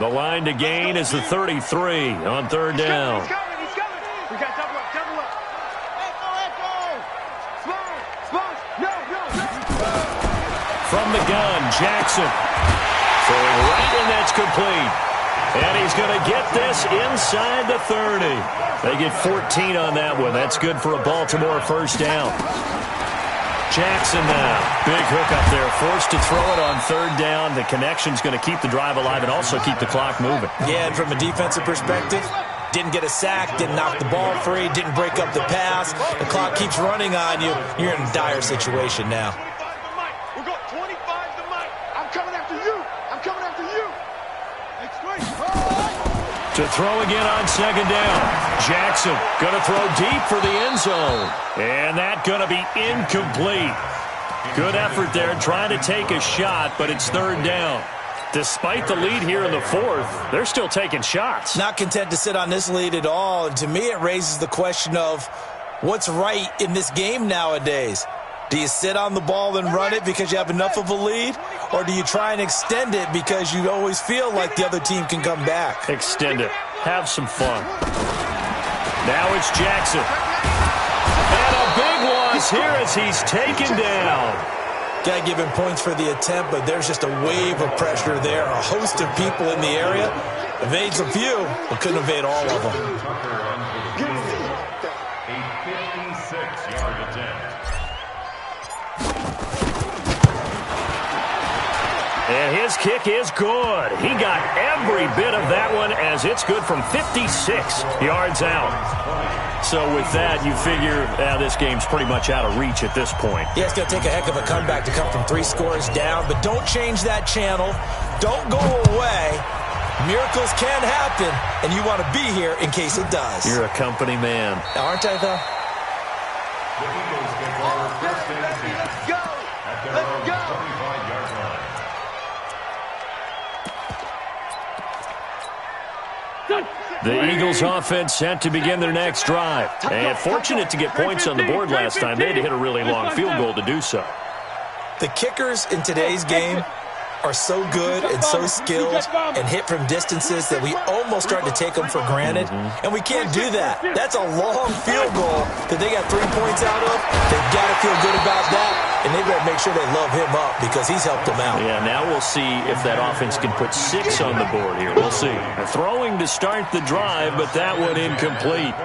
The line to gain is the 33 on 3rd down. He's coming. We got double up. No. From the gun, Jackson. Throwing right, and that's complete. And he's going to get this inside the 30. They get 14 on that one. That's good for a Baltimore 1st down. Jackson now. Big hook up there. Forced to throw it on 3rd down. The connection's going to keep the drive alive and also keep the clock moving. Yeah, and from a defensive perspective, didn't get a sack, didn't knock the ball free, didn't break up the pass. The clock keeps running on you. You're in a dire situation now. We got 25 to Mike. I'm coming after you. To throw again on 2nd down. Jackson going to throw deep for the end zone. And that going to be incomplete. Good effort there trying to take a shot, but it's 3rd down. Despite the lead here in the 4th, they're still taking shots. Not content to sit on this lead at all. And to me, it raises the question of what's right in this game nowadays. Do you sit on the ball and run it because you have enough of a lead? Or do you try and extend it because you always feel like the other team can come back? Extend it. Have some fun. Now it's Jackson. And a big loss here as he's taken down. Got to give him points for the attempt, but there's just a wave of pressure there. A host of people in the area. Evades a few, but couldn't evade all of them. A 56-yard attempt. And his kick is good. He got every bit of that one as it's good from 56 yards out. So with that, you figure this game's pretty much out of reach at this point. Yeah, it's going to take a heck of a comeback to come from 3 scores down, but don't change that channel. Don't go away. Miracles can happen, and you want to be here in case it does. You're a company man. Aren't I, though? The Eagles take over first and 10 at their own 25-yard line. The Eagles offense set to begin their next drive. And fortunate to get points on the board last time. They had to hit a really long field goal to do so. The kickers in today's game are so good and so skilled and hit from distances that we almost start to take them for granted. And we can't do that. That's a long field goal that they got 3 points out of. They've got to feel good about that, and they better make sure they love him up because he's helped them out. Yeah, now we'll see if that offense can put 6 on the board here. We'll see. They're throwing to start the drive, but that one incomplete.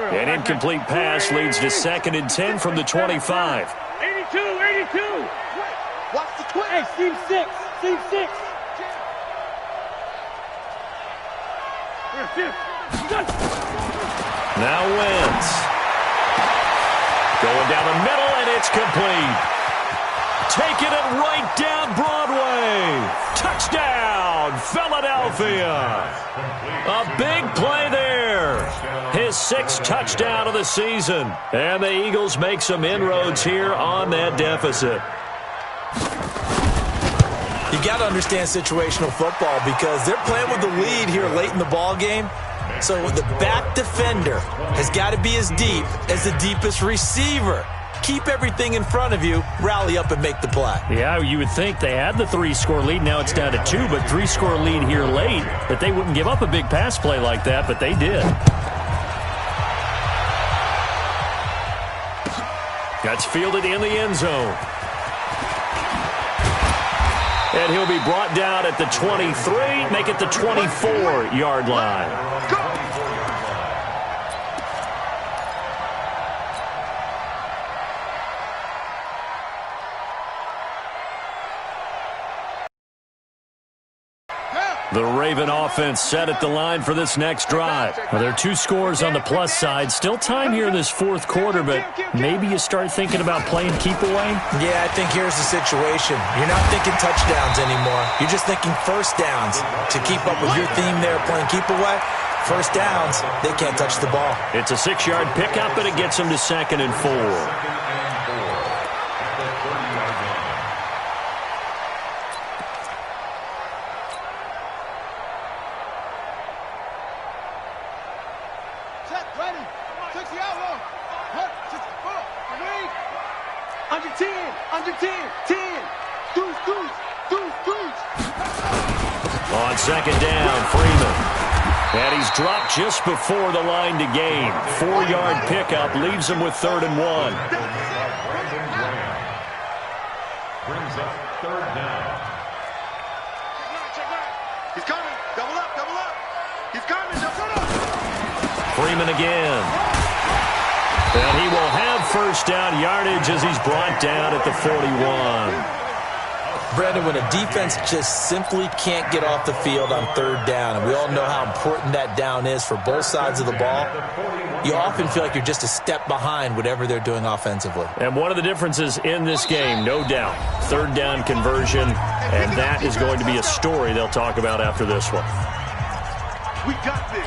An incomplete pass leads to 2nd and 10 from the 25. 82. Watch the twist. Hey, seam 6. Now Wentz. Going down the middle, and it's complete. Taking it right down Broadway. Touchdown, Philadelphia. A big play there. His 6th touchdown of the season. And the Eagles make some inroads here on that deficit. You got to understand situational football because they're playing with the lead here late in the ball game. So the back defender has got to be as deep as the deepest receiver. Keep everything in front of you, rally up and make the play. Yeah, you would think they had the 3-score lead. Now it's down to 2, but 3-score lead here late, that they wouldn't give up a big pass play like that, but they did. That's fielded in the end zone. And he'll be brought down at the 23, make it the 24-yard line. The Raven offense set at the line for this next drive. Well, there are 2 scores on the plus side. Still time here in this 4th quarter, but maybe you start thinking about playing keep away? Yeah, I think here's the situation. You're not thinking touchdowns anymore. You're just thinking first downs. To keep up with your theme there, playing keep away, first downs, they can't touch the ball. It's a 6-yard pickup, and it gets them to 2nd and 4. On 2nd down, Freeman. And he's dropped just before the line to gain. 4-yard pickup leaves him with 3rd and 1. Brings up 3rd down. He's coming. Double up. He's coming. Double up. Freeman again. And he will have first down yardage as he's brought down at the 41. Brandon, when a defense just simply can't get off the field on 3rd down, and we all know how important that down is for both sides of the ball, you often feel like you're just a step behind whatever they're doing offensively. And one of the differences in this game, no doubt, 3rd down conversion, and that is going to be a story they'll talk about after this one. We got this.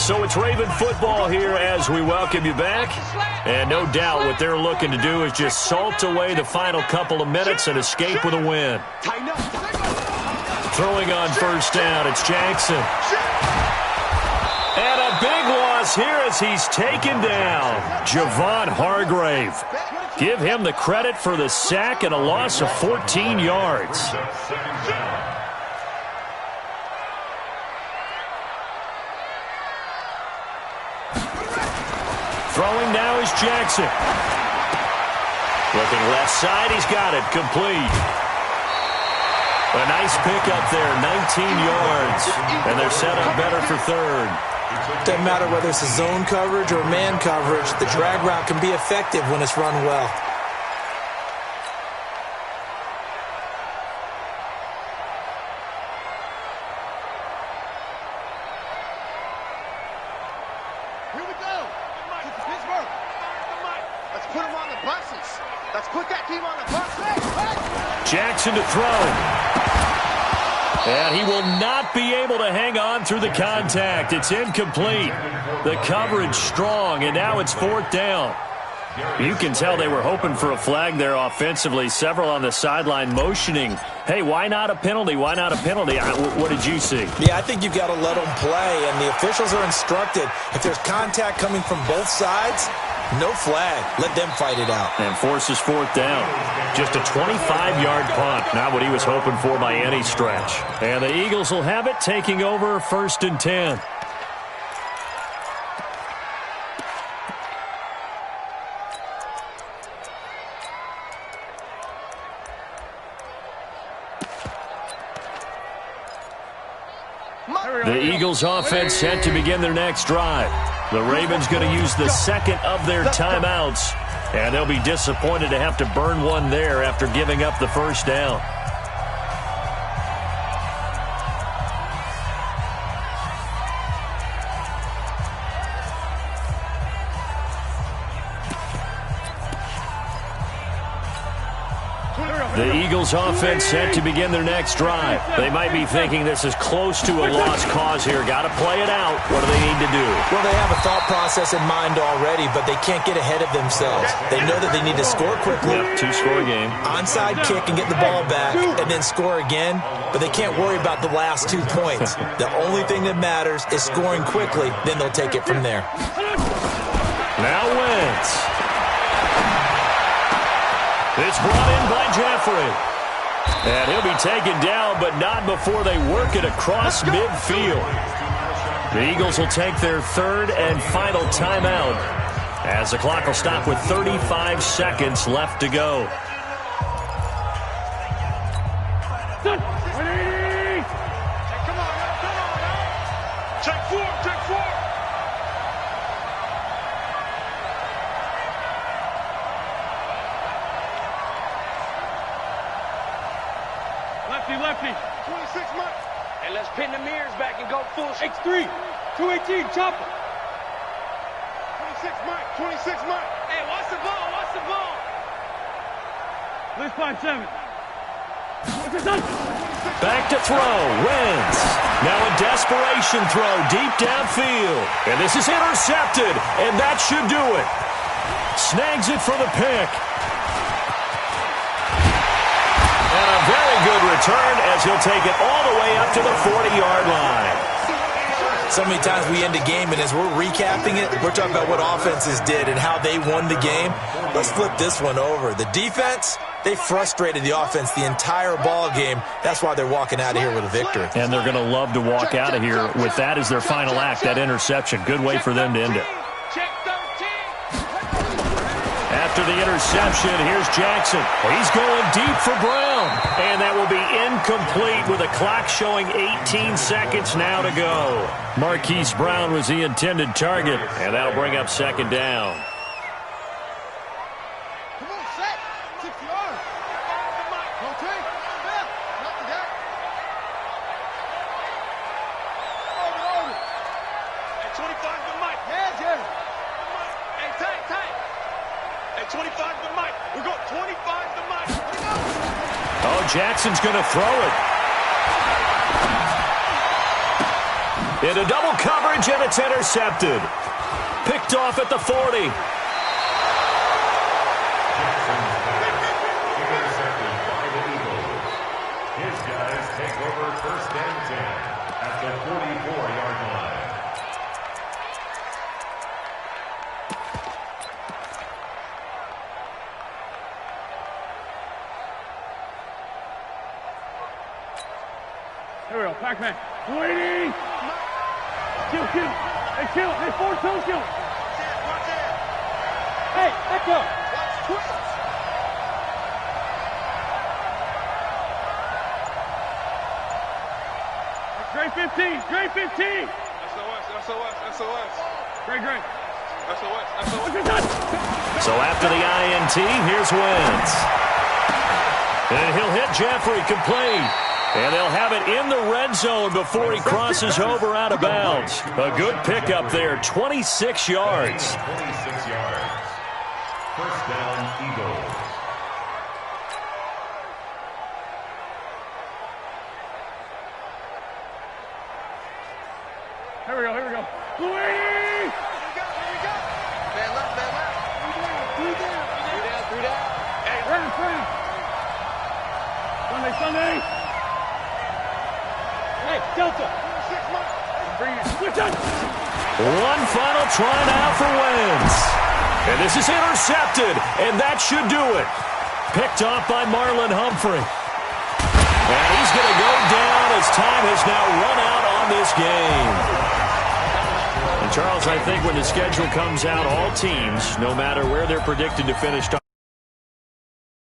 So it's Raven football here as we welcome you back. And no doubt what they're looking to do is just salt away the final couple of minutes and escape with a win. Throwing on first down, it's Jackson. And a big loss here as he's taken down. Javon Hargrave. Give him the credit for the sack and a loss of 14 yards. Throwing now is Jackson. Looking left side, he's got it, complete. A nice pickup there, 19 yards. And they're set up better for 3rd. Doesn't matter whether it's a zone coverage or man coverage, the drag route can be effective when it's run well. Here we go. Pittsburgh. Let's put them on the buses. Let's put that team on the bus. Jackson to throw. And he will not be able to hang on through the contact. It's incomplete. The coverage strong, and now it's 4th down. You can tell they were hoping for a flag there offensively. Several on the sideline motioning, hey, why not a penalty? Why not a penalty? What did you see? Yeah, I think you've got to let them play, and the officials are instructed. If there's contact coming from both sides, no flag. Let them fight it out. And forces 4th down. Just a 25-yard punt. Not what he was hoping for by any stretch. And the Eagles will have it, taking over 1st and 10. The Eagles offense set to begin their next drive. The Ravens going to use the second of their timeouts, and they'll be disappointed to have to burn one there after giving up the first down. The Eagles offense set to begin their next drive. They might be thinking this is close to a lost cause here. Got to play it out. What do they need to do? Well, they have a thought process in mind already, but they can't get ahead of themselves. They know that they need to score quickly. Yep, 2-score game. Onside kick and get the ball back, and then score again. But they can't worry about the last 2 points. The only thing that matters is scoring quickly. Then they'll take it from there. Now Wentz. It's brought in by Jeffrey. And he'll be taken down, but not before they work it across midfield. The Eagles will take their 3rd and final timeout as the clock will stop with 35 seconds left to go. Come on. Check 4. Lefty. 26 months. And let's pin the mirrors back and go full. X3. 218. Chopper. 26 months. Hey, watch the ball. Let's 5-7. Back to throw. Wentz. Now a desperation throw deep downfield. And this is intercepted. And that should do it. Snags it for the pick. And a very good return as he'll take it all the way up to the 40-yard line. So many times we end a game, and as we're recapping it, we're talking about what offenses did and how they won the game. Let's flip this one over. The defense, they frustrated the offense the entire ball game. That's why they're walking out of here with a victory. And they're going to love to walk out of here with that as their final act, that interception. Good way for them to end it. After the interception, here's Jackson. He's going deep for Brown. And that will be incomplete with a clock showing 18 seconds now to go. Marquise Brown was the intended target, and that'll bring up 2nd down. Come on, set. 6 yards. Rotate. Step. Not the guy. Over. Hey, 25 to Mike. Yeah. Hey, tight. Hey, 25 to Mike. We're going 25 to Mike. Oh, Jackson's going to throw it. Into double coverage, and it's intercepted. Picked off at the 40. Intercepted by the Eagles. His guys take over 1st and 10 at the 44-yard line. Here we go, Pac-Man. Waiting! Kill. Hey, kill. Hey, 4-2, kill. Hey, back up. Grade 15. Let's SOS, SOS. Great. SOS, SOS. So after the INT, here's Wentz. And he'll hit Jeffrey complete. And they'll have it in the red zone before he crosses over out of bounds. A good pickup there, 26 yards. 26 yards. First down, Eagles. Here we go. Louis! Man left. Three down. Hey, Sunday. Hey, Delta. 6 months. Bring it. Switch it. One final try now for Wentz. And this is intercepted, and that should do it. Picked off by Marlon Humphrey. And he's going to go down as time has now run out on this game. And Charles, I think when the schedule comes out, all teams, no matter where they're predicted to finish,